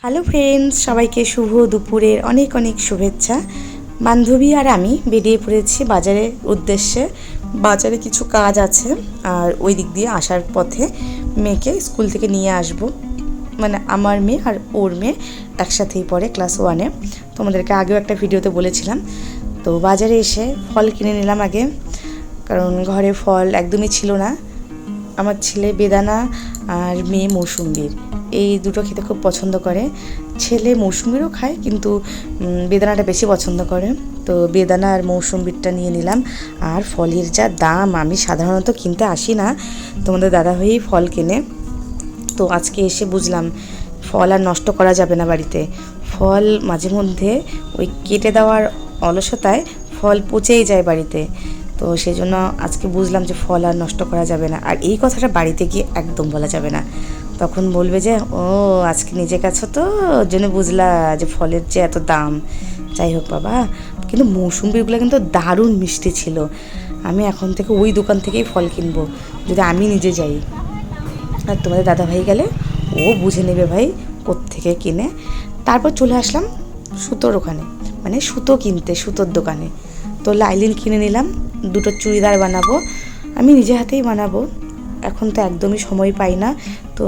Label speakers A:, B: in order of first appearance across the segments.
A: Hello friends, সবাইকে শুভ দুপুরের অনেক অনেক শুভেচ্ছা। বান্ধবী আর আমি বেরিয়ে পড়েছি বাজারের উদ্দেশ্যে। বাজারে কিছু কাজ আছে, আর ওই দিক দিয়ে আসার পথে মেয়েকে স্কুল থেকে নিয়ে আসব। মানে আমার মেয়ে আর ওর মেয়ে একসাথেই পড়ে ক্লাস 1-এ। তোমাদেরকে আগেও একটা ভিডিওতে বলেছিলাম। তো বাজারে এসে ফল কিনে নিলাম আগে, কারণ ঘরে ফল একদমই ছিল না। আমার ছেলে বেদানা আর মেয়ে মৌসুম্বির, এই দুটো খেতে খুব পছন্দ করে। ছেলে মৌসুম্বিরও খায়, কিন্তু বেদানাটা বেশি পছন্দ করে। তো বেদানা আর মৌসুম্বিরটা নিয়ে নিলাম। আর ফলের যা দাম, আমি সাধারণত কিনতে আসি না, তোমাদের দাদাভাই ফল কেনে। তো আজকে এসে বুঝলাম ফল আর নষ্ট করা যাবে না বাড়িতে। ফল মাঝে মধ্যে ওই কেটে দেওয়ার অলসতায় ফল পচেই যায় বাড়িতে। তো সেই জন্য আজকে বুঝলাম যে ফল আর নষ্ট করা যাবে না। আর এই কথাটা বাড়িতে গিয়ে একদম বলা যাবে না, তখন বলবে যে ও আজকে নিজে গেছো তো ওর জন্য বুঝলা যে ফলের যে এত দাম। যাই হোক বাবা, কিন্তু মৌসুম্বিগুলো কিন্তু দারুণ মিষ্টি ছিল। আমি এখন থেকে ওই দোকান থেকেই ফল কিনবো যদি আমি নিজে যাই। আর তোমাদের দাদাভাই গেলে ও বুঝে নেবে ভাই কোত্থেকে কিনে। তারপর চলে আসলাম সুতোর ওখানে, মানে সুতো কিনতে, সুতোর দোকানে। তো লাইলিন কিনে নিলাম, দুটো চুড়িদার বানাবো, আমি নিজে হাতেই বানাবো। এখন তো একদমই সময় পাই না, তো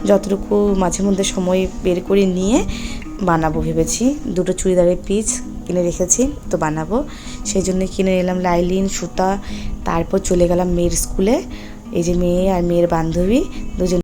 A: যতটুকু মাঝে মধ্যে সময় বের করে নিয়ে বানাবো ভেবেছি। দুটো চুড়িদারের পিস কিনে রেখেছি, তো বানাবো। সেই জন্য কিনে নিলাম লাইলিন, সুতা। তারপর চলে গেলাম মেয়ের স্কুলে। এই যে মেয়ে আর মেয়ের বান্ধবী দুজন